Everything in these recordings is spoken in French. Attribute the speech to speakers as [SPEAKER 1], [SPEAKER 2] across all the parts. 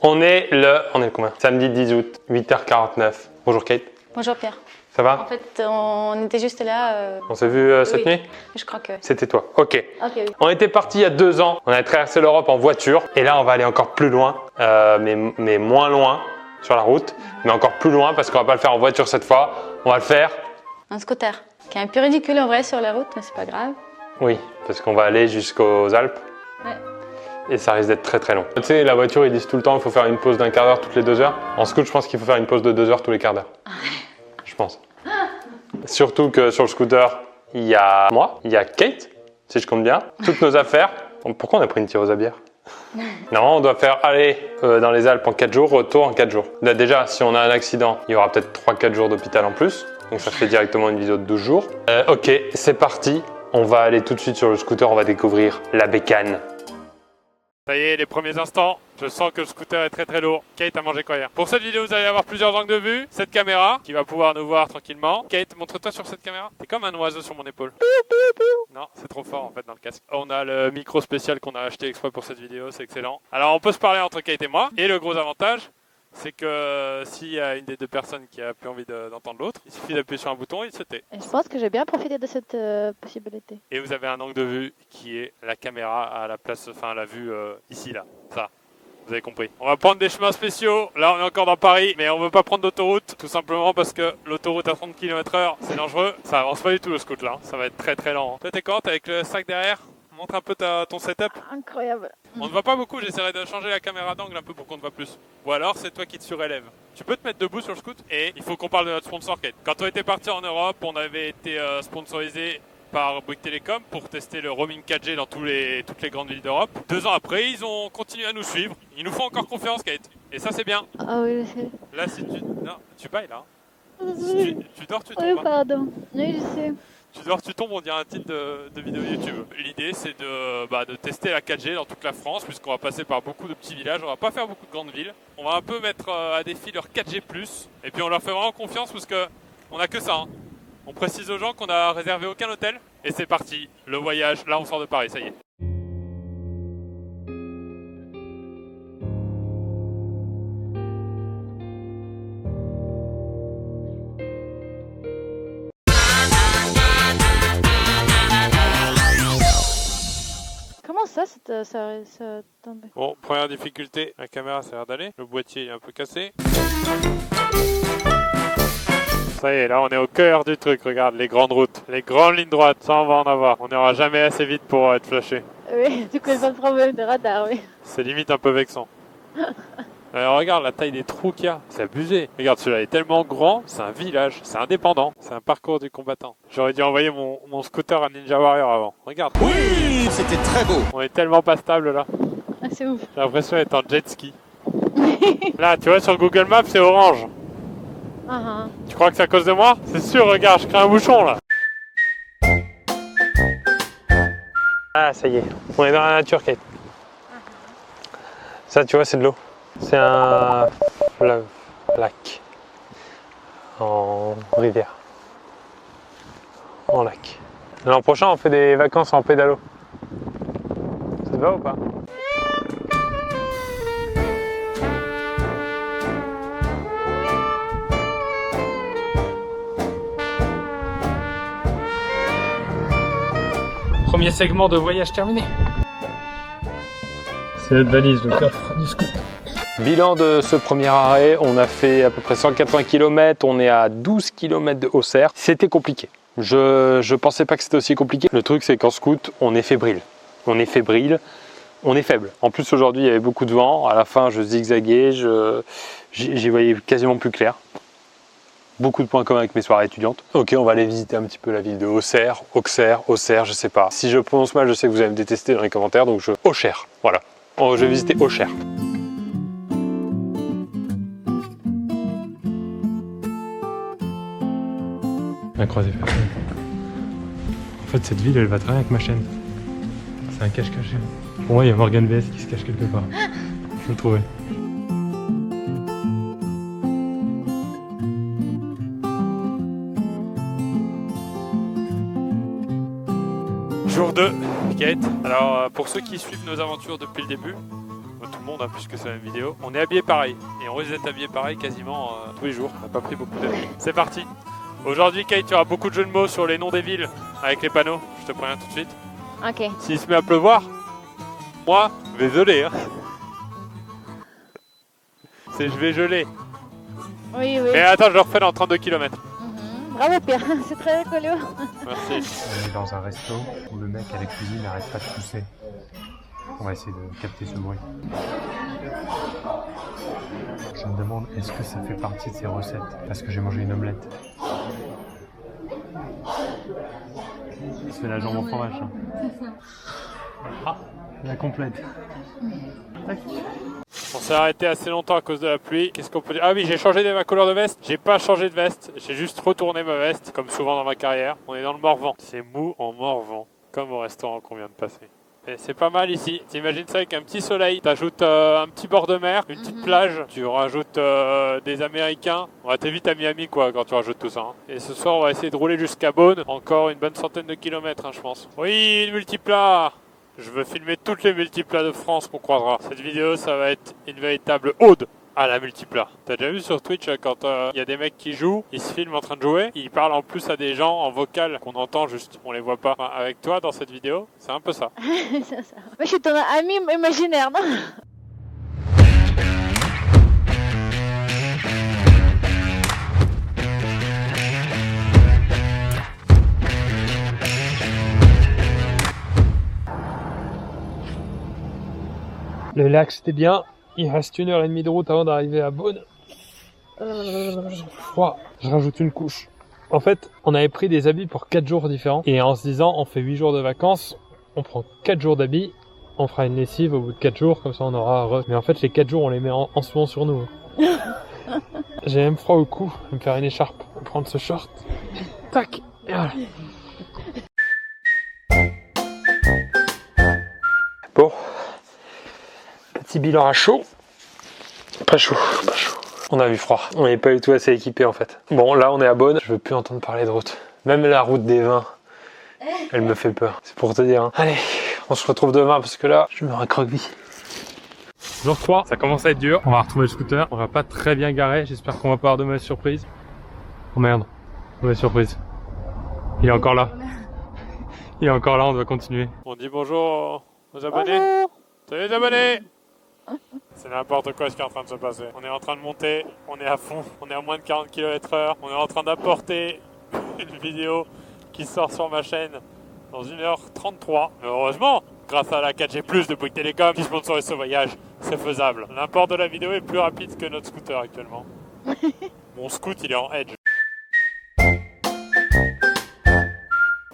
[SPEAKER 1] On est le combien? Samedi 10 août, 8h49. Bonjour Kate.
[SPEAKER 2] Bonjour Pierre.
[SPEAKER 1] Ça va?
[SPEAKER 2] En fait, on était juste là.
[SPEAKER 1] On s'est vu cette nuit?
[SPEAKER 2] Je crois que.
[SPEAKER 1] C'était toi. Ok.
[SPEAKER 2] Oui.
[SPEAKER 1] On était parti il y a 2 ans. On a traversé l'Europe en voiture. Et là, on va aller encore plus loin, mais moins loin sur la route, mais encore plus loin parce qu'on va pas le faire en voiture cette fois. On va le faire.
[SPEAKER 2] Un scooter, qui est un peu ridicule en vrai sur la route, mais c'est pas grave.
[SPEAKER 1] Oui, parce qu'on va aller jusqu'aux Alpes.
[SPEAKER 2] Ouais.
[SPEAKER 1] Et ça risque d'être très très long. Tu sais, la voiture, ils disent tout le temps qu'il faut faire une pause d'1 quart d'heure toutes les 2 heures. En scooter, je pense qu'il faut faire une pause de 2 heures tous les quarts d'heure. Je pense. Surtout que sur le scooter, il y a moi, il y a Kate, si je compte bien, toutes nos affaires. Pourquoi on a pris une tireuse à bière? Normalement, on doit faire aller dans les Alpes en 4 jours, retour en 4 jours. Là, déjà, si on a un accident, il y aura peut-être 3-4 jours d'hôpital en plus. Donc ça fait directement une vidéo de 12 jours. Ok, c'est parti. On va aller tout de suite sur le scooter, on va découvrir la bécane.
[SPEAKER 3] Ça y est, les premiers instants, je sens que le scooter est très très lourd. Kate a mangé quoi hier? Pour cette vidéo, vous allez avoir plusieurs angles de vue. Cette caméra, qui va pouvoir nous voir tranquillement. Kate, montre-toi sur cette caméra. T'es comme un oiseau sur mon épaule. Non, c'est trop fort en fait dans le casque. On a le micro spécial qu'on a acheté exprès pour cette vidéo, c'est excellent. Alors on peut se parler entre Kate et moi. Et le gros avantage, c'est que s'il y a une des deux personnes qui a plus envie d'entendre l'autre, il suffit d'appuyer sur un bouton et il se tait.
[SPEAKER 4] Je pense que j'ai bien profité de cette possibilité.
[SPEAKER 3] Et vous avez un angle de vue qui est la caméra à la place, enfin la vue ici là, ça. Vous avez compris. On va prendre des chemins spéciaux. Là, on est encore dans Paris, mais on veut pas prendre d'autoroute, tout simplement parce que l'autoroute à 30 km/h, c'est dangereux. Ça avance pas du tout le scoot là. Ça va être très très lent. Toi, t'es quand? T'es avec le sac derrière? Montre un peu ton setup.
[SPEAKER 4] Incroyable.
[SPEAKER 3] On ne voit pas beaucoup, j'essaierai de changer la caméra d'angle un peu pour qu'on te voit plus. Ou alors c'est toi qui te surélèves. Tu peux te mettre debout sur le scoot. Et il faut qu'on parle de notre sponsor Kate. Quand on était parti en Europe, on avait été sponsorisé par Bouygues Telecom pour tester le roaming 4G dans toutes les grandes villes d'Europe. 2 ans après, ils ont continué à nous suivre. Ils nous font encore confiance Kate. Et ça c'est bien.
[SPEAKER 4] Ah oui, je sais.
[SPEAKER 3] Là si tu... Non, tu bailles là. Si tu dors, tu tombes.
[SPEAKER 4] Oui, pardon. Oui, je sais.
[SPEAKER 3] Tu dors, tu tombes, on dirait un titre de vidéo YouTube. L'idée, c'est de tester la 4G dans toute la France, puisqu'on va passer par beaucoup de petits villages. On va pas faire beaucoup de grandes villes. On va un peu mettre à défi leur 4G+. Et puis on leur fait vraiment confiance, parce que on a que ça. Hein. On précise aux gens qu'on a réservé aucun hôtel. Et c'est parti, le voyage. Là, on sort de Paris, ça y est.
[SPEAKER 4] Comment ça tombé?
[SPEAKER 3] Bon, première difficulté, la caméra ça a l'air d'aller. Le boîtier est un peu cassé. Ça y est, là on est au cœur du truc, regarde, les grandes routes, les grandes lignes droites, ça on va en avoir. On n'ira jamais assez vite pour être flashé.
[SPEAKER 4] Oui, du coup, pas de problème de radar, oui.
[SPEAKER 3] C'est limite un peu vexant. Alors regarde la taille des trous qu'il y a, c'est abusé. Regarde, celui-là est tellement grand, c'est un village, c'est indépendant, c'est un parcours du combattant. J'aurais dû envoyer mon scooter à Ninja Warrior avant. Regarde.
[SPEAKER 5] Oui, c'était très beau.
[SPEAKER 3] On est tellement pas stable là.
[SPEAKER 4] Ah, c'est ouf.
[SPEAKER 3] J'ai l'impression d'être en jet ski. Là, tu vois sur Google Maps, c'est orange. Tu crois que c'est à cause de moi? C'est sûr, regarde, je crée un bouchon là.
[SPEAKER 1] Ah, ça y est, on est dans la nature, Kate. Ça, tu vois, c'est de l'eau. C'est un fleuve, lac, en rivière, en lac. L'an prochain, on fait des vacances en pédalo. Ça te va ou pas? Premier segment de voyage terminé. C'est notre valise, le coffre du scoot. Bilan de ce premier arrêt, on a fait à peu près 180 km, on est à 12 km de Auxerre. C'était compliqué. Je pensais pas que c'était aussi compliqué. Le truc, c'est qu'en scoot, on est fébrile. On est fébrile, on est faible. En plus, aujourd'hui, il y avait beaucoup de vent. À la fin, je zigzaguais, j'y voyais quasiment plus clair. Beaucoup de points communs avec mes soirées étudiantes. Ok, on va aller visiter un petit peu la ville de Auxerre, Auxerre, je sais pas. Si je prononce mal, je sais que vous allez me détester dans les commentaires, donc Auxerre, voilà. Je vais visiter Auxerre. La croisée fermée. En fait, cette ville, elle va très bien avec ma chaîne. C'est un cache-cache. Pour moi, il y a Morgan VS qui se cache quelque part. Je le trouvais.
[SPEAKER 3] Jour 2, Kate. Alors pour ceux qui suivent nos aventures depuis le début, tout le monde monde, hein, puisque c'est la même vidéo. On est habillé pareil, et on risque d'être habillé pareil quasiment tous les jours. On n'a pas pris beaucoup d'avis. C'est parti. Aujourd'hui, Kate, il y aura beaucoup de jeux de mots sur les noms des villes, avec les panneaux. Je te préviens tout de suite.
[SPEAKER 4] Ok.
[SPEAKER 3] S'il se met à pleuvoir, moi, je vais geler. Hein. C'est je vais geler.
[SPEAKER 4] Oui, oui.
[SPEAKER 3] Mais attends, je le refais dans 32 km.
[SPEAKER 4] Bravo Pierre, c'est très rigolo.
[SPEAKER 3] Merci.
[SPEAKER 6] On est dans un resto où le mec à la cuisine n'arrête pas de pousser. On va essayer de capter ce bruit. Je me demande, est-ce que ça fait partie de ses recettes? Parce que j'ai mangé une omelette. C'est la jambe en fromage. Hein. Ah, la complète. Tac.
[SPEAKER 3] On s'est arrêté assez longtemps à cause de la pluie. Qu'est-ce qu'on peut dire? Ah oui, j'ai changé ma couleur de veste. J'ai pas changé de veste. J'ai juste retourné ma veste, comme souvent dans ma carrière. On est dans le Morvan. C'est mou en Morvan, comme au restaurant qu'on vient de passer. Et c'est pas mal ici. T'imagines ça avec un petit soleil. T'ajoutes un petit bord de mer, une petite plage. Tu rajoutes des Américains. On va t'es vite à Miami quoi quand tu rajoutes tout ça. Hein. Et ce soir, on va essayer de rouler jusqu'à Beaune. Encore une bonne centaine de kilomètres, hein, je pense. Oui, une multiplat. Je veux filmer toutes les multiplats de France qu'on croisera. Cette vidéo, ça va être une véritable ode à la multiplat. T'as déjà vu sur Twitch quand il y a des mecs qui jouent, ils se filment en train de jouer, ils parlent en plus à des gens en vocal qu'on entend juste, on les voit pas. Enfin, avec toi dans cette vidéo, c'est un peu ça.
[SPEAKER 4] C'est ça. Moi je suis ton ami imaginaire, non?
[SPEAKER 1] Le lac c'était bien, il reste 1h30 de route avant d'arriver à Beaune. Froid, je rajoute une couche. En fait, on avait pris des habits pour 4 jours différents. Et en se disant, on fait 8 jours de vacances, on prend 4 jours d'habits, on fera une lessive au bout de 4 jours, comme ça on aura... Mais en fait, les 4 jours, on les met en ce moment sur nous. J'ai même froid au cou, je vais me faire une écharpe. Je vais prendre ce short. Tac, et voilà. Bon. Petit bilan à chaud. Pas chaud, pas chaud. On a eu froid. On n'est pas du tout assez équipé en fait. Bon, là on est à Beaune. Je veux plus entendre parler de route. Même la route des vins, elle me fait peur. C'est pour te dire. Hein. Allez, on se retrouve demain parce que là, je me recroqueville. Jour 3, ça commence à être dur. On va retrouver le scooter. On va pas très bien garer. J'espère qu'on va pas avoir de mauvaises surprises. Oh merde, mauvaise surprise. Il est encore là. Il est encore là, on doit continuer. On dit bonjour aux abonnés.
[SPEAKER 4] Bonjour.
[SPEAKER 3] Salut les abonnés. C'est n'importe quoi ce qui est en train de se passer. On est en train de monter, on est à fond, on est à moins de 40 km/h. On est en train d'apporter une vidéo qui sort sur ma chaîne dans 1h33. Mais heureusement, grâce à la 4G+, de Bouygues Télécom qui sponsorise ce voyage, c'est faisable. L'import de la vidéo est plus rapide que notre scooter actuellement. Mon scoot, il est en edge.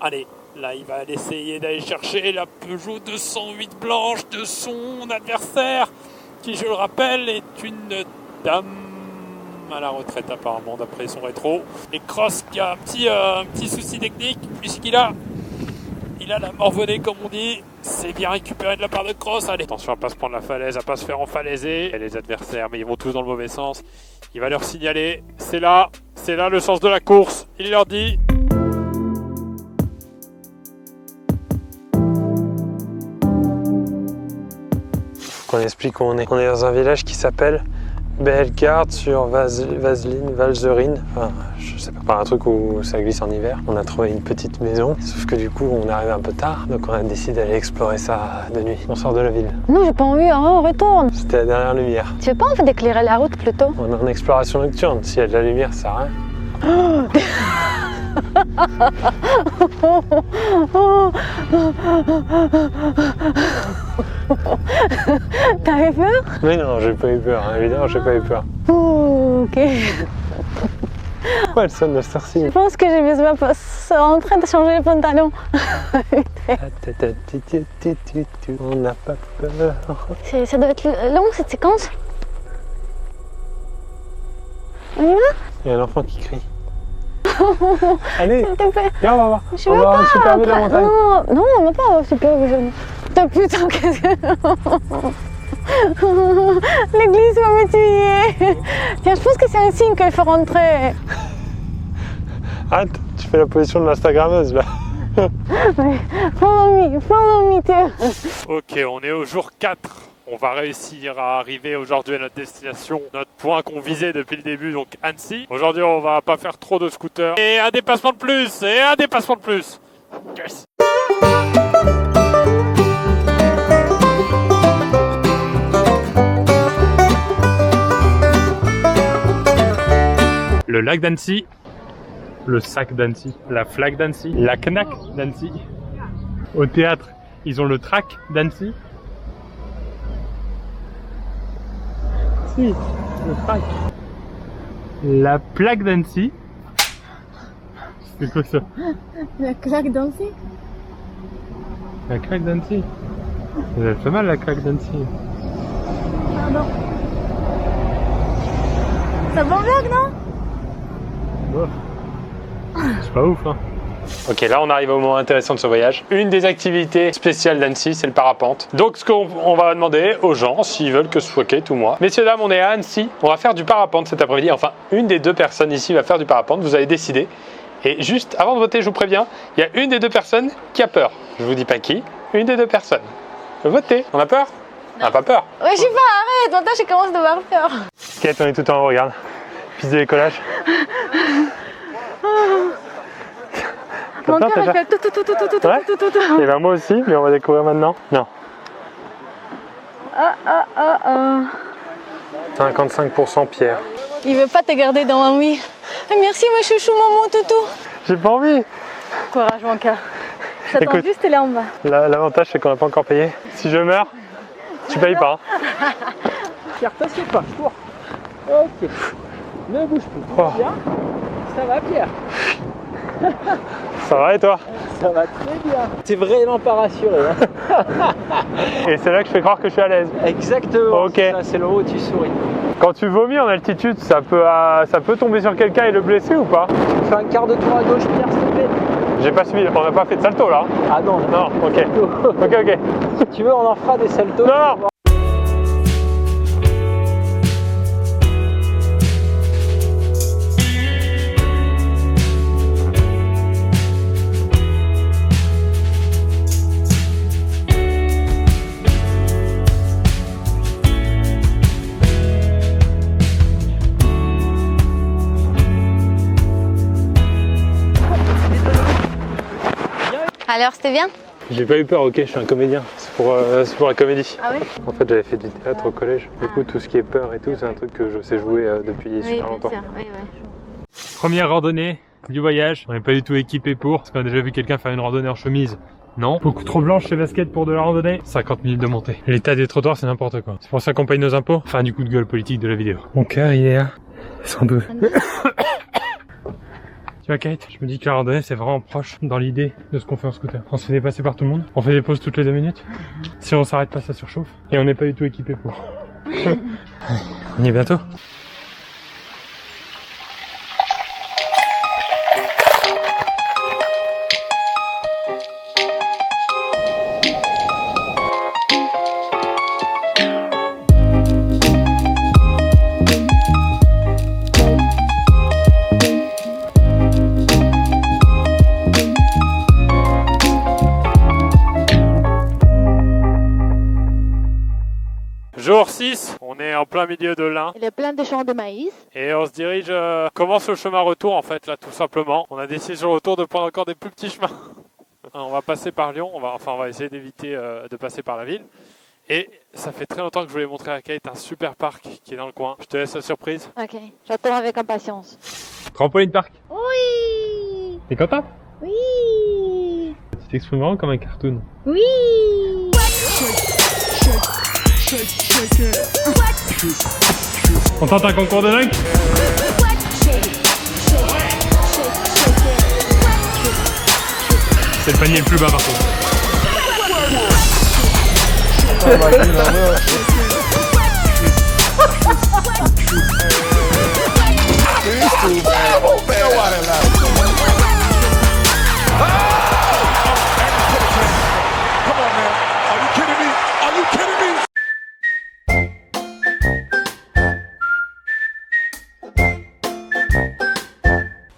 [SPEAKER 3] Allez, là il va essayer d'aller chercher la Peugeot 208 blanche de son adversaire, qui je le rappelle est une dame à la retraite apparemment d'après son rétro. Et Cross qui a un petit souci technique puisqu'il a la morvonnée comme on dit. C'est bien récupéré de la part de Cross. Allez, attention à pas se prendre la falaise, à pas se faire enfalaiser. Et les adversaires, mais ils vont tous dans le mauvais sens. Il va leur signaler, c'est là le sens de la course. Il leur dit...
[SPEAKER 1] On explique où on est. On est dans un village qui s'appelle Bellegarde sur Vaseline, Valzerine. Enfin, je sais pas, un truc où ça glisse en hiver. On a trouvé une petite maison, sauf que du coup, on est arrivé un peu tard, donc on a décidé d'aller explorer ça de nuit. On sort de la ville.
[SPEAKER 2] Non, j'ai pas envie, hein, on retourne.
[SPEAKER 1] C'était la dernière lumière.
[SPEAKER 2] Tu veux pas en fait d'éclairer la route plutôt?
[SPEAKER 1] On est en exploration nocturne. S'il y a de la lumière, ça sert à rien.
[SPEAKER 2] T'avais peur?
[SPEAKER 1] Mais non, j'ai pas eu peur, hein. Évidemment, j'ai pas eu peur.
[SPEAKER 2] Oh, ok.
[SPEAKER 1] Pourquoi elle sonne de cette heure-ci?
[SPEAKER 2] Je pense que j'ai besoin en train de changer les pantalons.
[SPEAKER 1] On n'a pas peur.
[SPEAKER 2] Ça doit être long cette séquence. On y va?
[SPEAKER 1] Il y a un enfant qui crie. Allez,
[SPEAKER 2] S'il te plaît.
[SPEAKER 1] viens, on va voir.
[SPEAKER 2] Je
[SPEAKER 1] On
[SPEAKER 2] veux
[SPEAKER 1] va voir
[SPEAKER 2] pas.
[SPEAKER 1] un super vue de la montagne.
[SPEAKER 2] Non, on va pas super vue. Putain, qu'est-ce que... L'église va me tuer. Tiens, je pense que c'est un signe qu'il faut rentrer.
[SPEAKER 1] Ah, tu fais la position de l'Instagrammeuse là.
[SPEAKER 2] Follow me,
[SPEAKER 3] Ok, on est au jour 4 on va réussir à arriver aujourd'hui à notre destination, notre point qu'on visait depuis le début, donc Annecy. Aujourd'hui, on va pas faire trop de scooters. Et un dépassement de plus, et un dépassement de plus. Yes.
[SPEAKER 1] Le lac d'Annecy, le sac d'Annecy, la flaque d'Annecy, la knack d'Annecy. Au théâtre, ils ont le track d'Annecy. Si, le track. La plaque d'Annecy. C'est quoi ça?
[SPEAKER 2] La claque d'Annecy.
[SPEAKER 1] La claque d'Annecy. Elle fait mal la claque d'Annecy.
[SPEAKER 2] Pardon. Ça bon blague, non?
[SPEAKER 1] C'est pas ouf, hein. Ok, là on arrive au moment intéressant de ce voyage. Une des activités spéciales d'Annecy, c'est le parapente. Donc ce qu'on va demander aux gens, s'ils veulent que ce soit Kate ou moi. Messieurs, dames, on est à Annecy. On va faire du parapente cet après-midi. Enfin, une des deux personnes ici va faire du parapente. Vous avez décidé. Et juste avant de voter, je vous préviens, il y a une des deux personnes qui a peur. Je vous dis pas qui. Une des deux personnes. Votez. On a peur? On n'a pas peur.
[SPEAKER 2] Ouais, je sais pas, arrête, maintenant je commence à avoir peur.
[SPEAKER 1] Kate, on est tout en haut, regarde. Piste de décollage.
[SPEAKER 2] Mon
[SPEAKER 1] T'as
[SPEAKER 2] cœur,
[SPEAKER 1] peur,
[SPEAKER 2] il fait tout.
[SPEAKER 1] Ouais. Et ben moi aussi, mais on va découvrir maintenant. Non. 55% Pierre.
[SPEAKER 2] Il veut pas te garder dans un oui. Ah, merci, mon chouchou, mon toutou.
[SPEAKER 1] J'ai pas envie.
[SPEAKER 2] Courage, mon cœur. J'attends
[SPEAKER 1] Écoute.
[SPEAKER 2] juste là en bas.
[SPEAKER 1] L'avantage, c'est qu'on n'a pas encore payé. Si je meurs, tu payes pas.
[SPEAKER 7] Pierre, t'assieds pas, cours. Ok. Ne bouge plus.
[SPEAKER 1] Oh.
[SPEAKER 7] Bien. Ça va, Pierre?
[SPEAKER 1] Ça va et toi?
[SPEAKER 7] Ça va très bien. T'es vraiment pas rassuré. Hein.
[SPEAKER 1] Et c'est là que je fais croire que je suis à l'aise.
[SPEAKER 7] Exactement.
[SPEAKER 1] Ok.
[SPEAKER 7] Ça, c'est le haut où tu souris.
[SPEAKER 1] Quand tu vomis en altitude, ça peut tomber sur quelqu'un et le blesser ou pas?
[SPEAKER 7] Fais un quart de tour à gauche, Pierre, s'il te plaît.
[SPEAKER 1] J'ai pas suivi, on n'a pas fait de salto là.
[SPEAKER 7] Ah non.
[SPEAKER 1] Non, ok. Ok.
[SPEAKER 7] Si tu veux, on en fera des saltos.
[SPEAKER 1] Non.
[SPEAKER 2] Alors, c'était bien?
[SPEAKER 1] J'ai pas eu peur, ok, je suis un comédien. C'est pour la comédie.
[SPEAKER 2] Ah oui?
[SPEAKER 1] En fait, j'avais fait du théâtre au collège. Du coup, tout ce qui est peur et tout, c'est un truc que je sais jouer depuis super longtemps.
[SPEAKER 2] Oui.
[SPEAKER 1] Première randonnée du voyage. On n'est pas du tout équipé pour. Parce qu'on a déjà vu quelqu'un faire une randonnée en chemise. Non. Beaucoup trop blanche chez Basket pour de la randonnée. 50 minutes de montée. L'état des trottoirs, c'est n'importe quoi. C'est pour ça qu'on paye nos impôts. Enfin, du coup de gueule politique de la vidéo. Mon cœur, il est là. Sans doute. Tu vois Kate, je me dis que la randonnée c'est vraiment proche dans l'idée de ce qu'on fait en scooter. On se fait dépasser par tout le monde, on fait des pauses toutes les 2 minutes. Si on s'arrête pas, ça surchauffe. Et on n'est pas du tout équipé pour. On y est bientôt.
[SPEAKER 3] Jour 6, on est en plein milieu de l'Ain
[SPEAKER 4] Il est plein de champs de maïs.
[SPEAKER 3] et on se dirige, commence le chemin retour en fait là tout simplement. On a décidé sur le retour de prendre encore des plus petits chemins. On va passer par Lyon, on va essayer d'éviter de passer par la ville. Et ça fait très longtemps que je voulais montrer à Kate un super parc qui est dans le coin. Je te laisse la surprise.
[SPEAKER 4] Ok, j'attends avec impatience.
[SPEAKER 1] Trampoline park.
[SPEAKER 4] Oui.
[SPEAKER 1] T'es content?
[SPEAKER 4] Oui.
[SPEAKER 1] Tu t'exprimes vraiment comme un cartoon.
[SPEAKER 4] Oui.
[SPEAKER 1] On tente un concours de dingue? C'est le panier le plus bas par contre.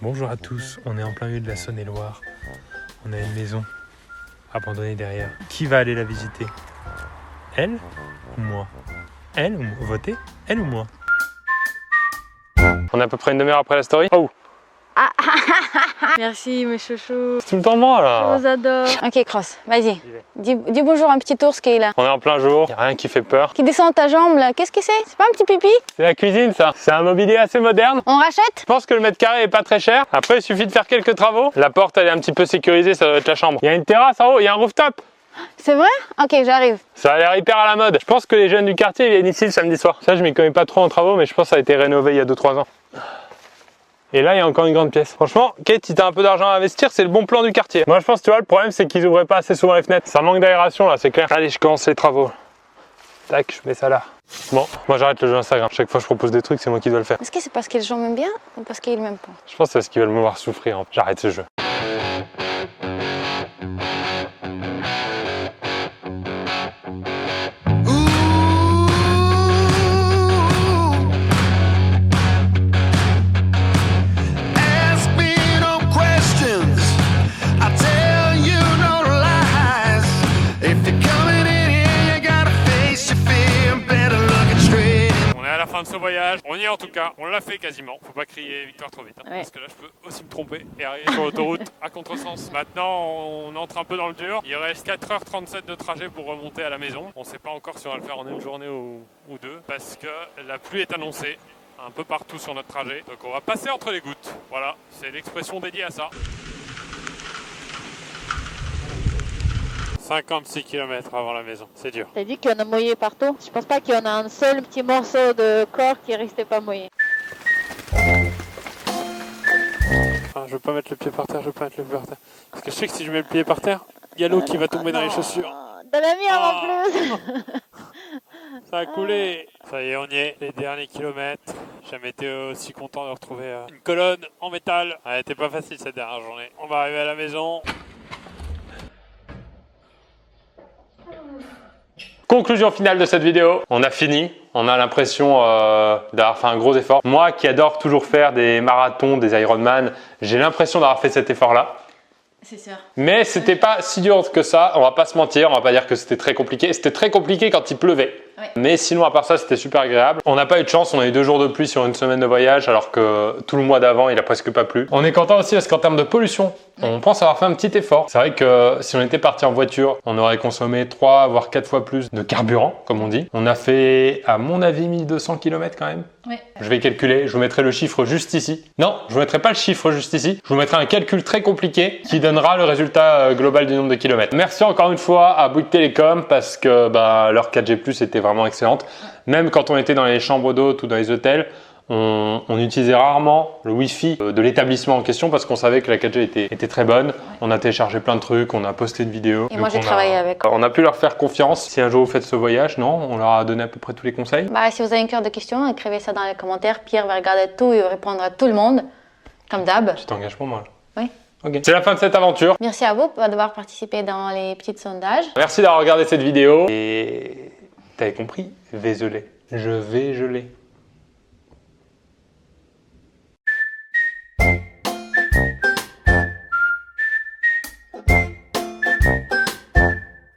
[SPEAKER 1] Bonjour à tous, on est en plein milieu de la Saône-et-Loire. On a une maison abandonnée derrière. Qui va aller la visiter? Elle Moi. Elle ou moi? Voter? Elle ou moi? On est à peu près une demi-heure après la story. Oh!
[SPEAKER 2] Merci mes chouchous.
[SPEAKER 1] C'est tout le temps moi là.
[SPEAKER 2] Je vous adore. Ok Cross, vas-y. Dis bonjour à un petit ours qui est là.
[SPEAKER 1] On est en plein jour, y a rien qui fait peur.
[SPEAKER 2] Qui descend ta jambe là. Qu'est-ce que c'est? C'est pas un petit pipi?
[SPEAKER 1] C'est la cuisine ça. C'est un mobilier assez moderne.
[SPEAKER 2] On rachète?
[SPEAKER 1] Je pense que le mètre carré est pas très cher. Après il suffit de faire quelques travaux. La porte elle est un petit peu sécurisée, ça doit être la chambre. Il y a une terrasse en haut, il y a un rooftop.
[SPEAKER 2] C'est vrai? Ok, j'arrive.
[SPEAKER 1] Ça a l'air hyper à la mode. Je pense que les jeunes du quartier viennent ici le samedi soir. Ça je m'y connais pas trop en travaux mais je pense que ça a été rénové il y a 2-3 ans. Et là, il y a encore une grande pièce. Franchement, Kate, si t'as un peu d'argent à investir, c'est le bon plan du quartier. Moi, je pense, tu vois, le problème, c'est qu'ils ouvraient pas assez souvent les fenêtres. Ça manque d'aération, là, c'est clair. Allez, je commence les travaux. Tac, je mets ça là. Bon, moi, j'arrête le jeu Instagram. Chaque fois que je propose des trucs, c'est moi qui dois le faire.
[SPEAKER 2] Est-ce que c'est parce que les gens m'aiment bien ou parce qu'ils m'aiment pas?
[SPEAKER 1] Je pense que c'est parce qu'ils veulent me voir souffrir. J'arrête ce jeu.
[SPEAKER 3] De ce voyage, on y est en tout cas, on l'a fait quasiment. Faut pas crier victoire trop vite, hein,
[SPEAKER 2] Ouais.
[SPEAKER 3] parce que là je peux aussi me tromper et arriver sur l'autoroute à contresens. Maintenant on entre un peu dans le dur. Il reste 4h37 de trajet pour remonter à la maison. On sait pas encore si on va le faire en une journée ou deux, parce que la pluie est annoncée un peu partout sur notre trajet. Donc on va passer entre les gouttes. Voilà, c'est l'expression dédiée à ça. 56 km avant la maison, c'est dur.
[SPEAKER 4] T'as dit qu'il y en a mouillé partout. Je pense pas qu'il y en a un seul petit morceau de corps qui restait pas mouillé.
[SPEAKER 3] Ah, je veux pas mettre le pied par terre, Parce que je sais que si je mets le pied par terre, il y a l'eau qui va tomber dans les chaussures.
[SPEAKER 4] De la mienne en plus.
[SPEAKER 3] Ça a coulé. Ça y est, on y est. Les derniers kilomètres. J'ai jamais été aussi content de retrouver une colonne en métal. Elle était pas facile cette dernière journée. On va arriver à la maison.
[SPEAKER 1] Conclusion finale de cette vidéo, on a fini, on a l'impression d'avoir fait un gros effort. Moi qui adore toujours faire des marathons, des Ironman, j'ai l'impression d'avoir fait cet effort-là.
[SPEAKER 2] C'est sûr.
[SPEAKER 1] Mais c'était pas si dur que ça, on va pas se mentir, on va pas dire que c'était très compliqué. C'était très compliqué quand il pleuvait.
[SPEAKER 2] Oui.
[SPEAKER 1] Mais sinon à part ça c'était super agréable. On n'a pas eu de chance, on a eu 2 jours de pluie sur une semaine de voyage alors que tout le mois d'avant il a presque pas plu. On est content aussi parce qu'en termes de pollution, on pense avoir fait un petit effort. C'est vrai que si on était parti en voiture, on aurait consommé 3 voire 4 fois plus de carburant comme on dit. On a fait à mon avis 1200 km quand même.
[SPEAKER 2] Oui.
[SPEAKER 1] Je vais calculer, je vous mettrai le chiffre juste ici. Non, je vous mettrai pas le chiffre juste ici. Je vous mettrai un calcul très compliqué qui donnera le résultat global du nombre de kilomètres. Merci encore une fois à Bouygues Télécom parce que leur 4G+ était vraiment excellente. Même quand on était dans les chambres d'hôtes ou dans les hôtels, on utilisait rarement le Wi-Fi de l'établissement en question parce qu'on savait que la 4G était très bonne. On a téléchargé plein de trucs, on a posté de vidéos.
[SPEAKER 2] Et moi j'ai travaillé avec.
[SPEAKER 1] On a pu leur faire confiance. Si un jour vous faites ce voyage, non, on leur a donné à peu près tous les conseils.
[SPEAKER 2] Bah, si vous avez une cœur de questions, écrivez ça dans les commentaires. Pierre va regarder tout et répondre à tout le monde, comme d'hab.
[SPEAKER 1] Tu t'engages pour moi.
[SPEAKER 2] Oui.
[SPEAKER 1] Ok. C'est la fin de cette aventure.
[SPEAKER 2] Merci à vous d'avoir participé dans les petits sondages.
[SPEAKER 1] Merci d'avoir regardé cette vidéo. Et t'avais compris, vézelé. Je vais geler.